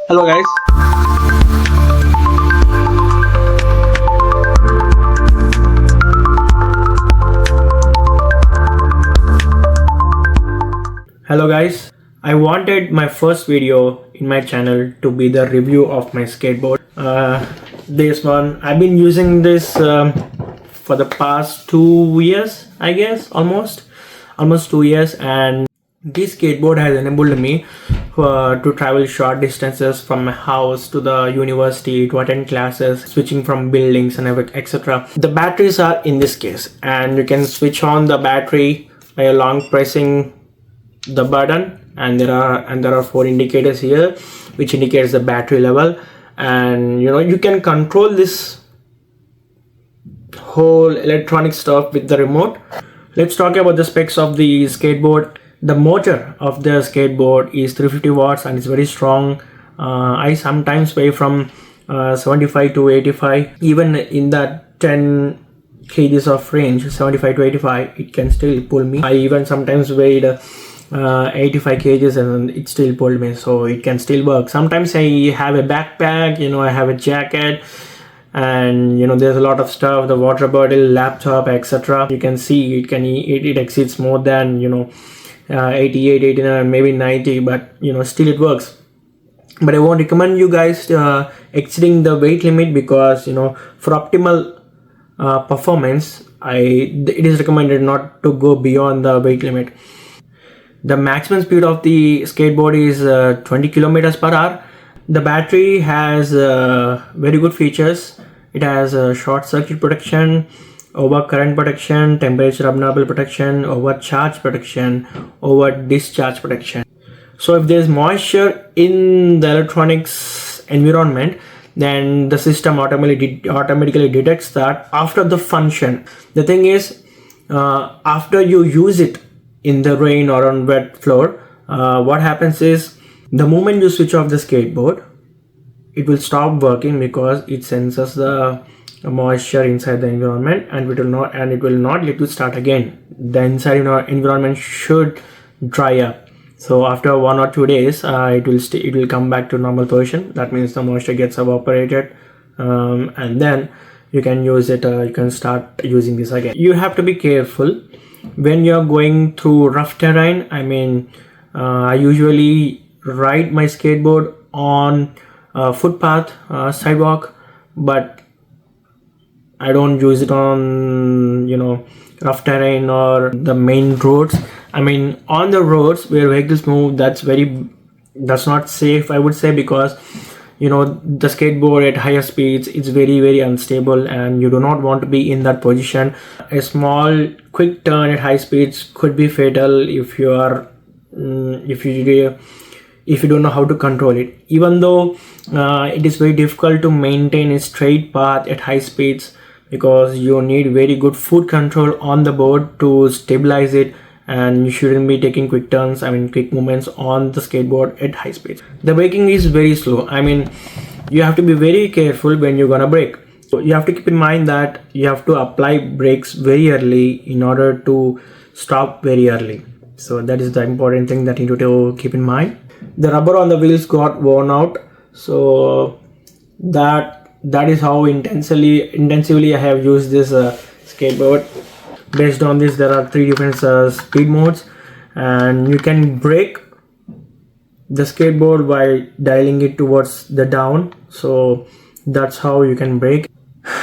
Hello guys. Hello guys. I wanted my first video in my channel to be the review of my skateboard. This one I've been using this for the past 2 years, I guess, almost 2 years, and this skateboard has enabled me to travel short distances from my house to the university, to attend classes, switching from buildings and etc. The batteries are in this case, and you can switch on the battery by long pressing the button, and there are 4 indicators here which indicates the battery level, and you can control this whole electronic stuff with the remote. Let's talk about the specs of the skateboard. The motor of the skateboard is 350 watts and it's very strong. I sometimes weigh from 75 to 85. Even in that 10 kgs of range, 75 to 85, it can still pull me. I even sometimes weighed 85 kgs and it still pulled me, so it can still work. Sometimes I have a backpack, I have a jacket, and there's a lot of stuff, the water bottle, laptop, etc. You can see it exceeds more than 88, 89, maybe 90, but still it works. But I won't recommend you guys exceeding the weight limit, because for optimal performance it is recommended not to go beyond the weight limit. The maximum speed of the skateboard is 20 kilometers per hour. The battery has very good features. It has short circuit protection, over current protection, temperature abnormal protection, over charge protection, over discharge protection. So if there is moisture in the electronics environment, then the system automatically detects that after the function. The thing is, after you use it in the rain or on wet floor, what happens is, the moment you switch off the skateboard, it will stop working because it senses the moisture inside the environment, and it will not let you start again. The inside environment should dry up. So after 1 or 2 days, it will come back to normal position. That means the moisture gets evaporated, and then you can use it. You can start using this again. You have to be careful when you're going through rough terrain. I usually ride my skateboard on footpath, sidewalk, but I don't use it on rough terrain or the main roads. On the roads where vehicles move, that's not safe, I would say, because the skateboard at higher speeds is very, very unstable, and you do not want to be in that position. A small quick turn at high speeds could be fatal if you don't know how to control it. Even though it is very difficult to maintain a straight path at high speeds, because you need very good foot control on the board to stabilize it, and you shouldn't be taking quick turns, quick movements on the skateboard at high speeds. The braking is very slow. You have to be very careful when you're gonna brake. So you have to keep in mind that you have to apply brakes very early in order to stop very early. So that is the important thing that you need to keep in mind. The rubber on the wheels got worn out, so that is how intensively I have used this skateboard. Based on this, there are 3 different speed modes, and you can brake the skateboard by dialing it towards the down. So that's how you can brake.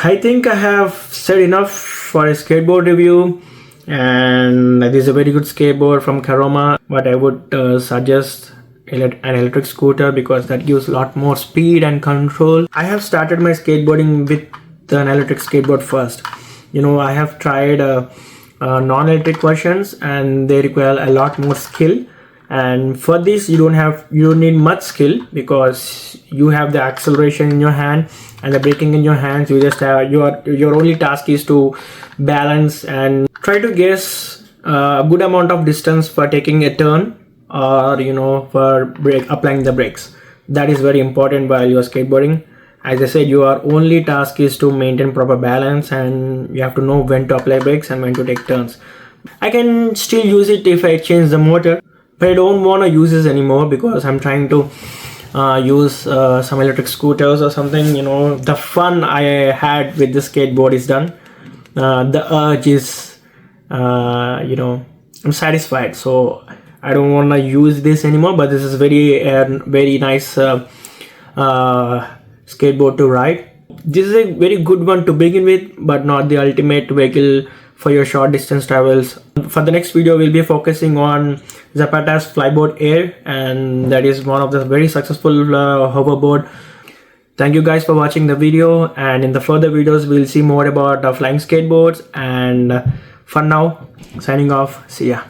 I think I have said enough for a skateboard review, and this is a very good skateboard from Caroma, but I would suggest an electric scooter, because that gives a lot more speed and control. I have started my skateboarding with an electric skateboard first. I have tried non-electric versions, and they require a lot more skill, and for this you don't need much skill, because you have the acceleration in your hand and the braking in your hands. You just have your only task is to balance and try to guess a good amount of distance for taking a turn, or for applying the brakes. That is very important while you are skateboarding. As I said, your only task is to maintain proper balance, and you have to know when to apply brakes and when to take turns. I can still use it if I change the motor, but I don't want to use this anymore, because I'm trying to use some electric scooters or something. You know, the fun I had with the skateboard is done. The urge is, you know, I'm satisfied, so I don't want to use this anymore. But this is very nice skateboard to ride. This is a very good one to begin with, but not the ultimate vehicle for your short distance travels. For the next video, we'll be focusing on Zapata's Flyboard Air, and that is one of the very successful hoverboard. Thank you guys for watching the video, and in the further videos we'll see more about flying skateboards. And for now, signing off, see ya.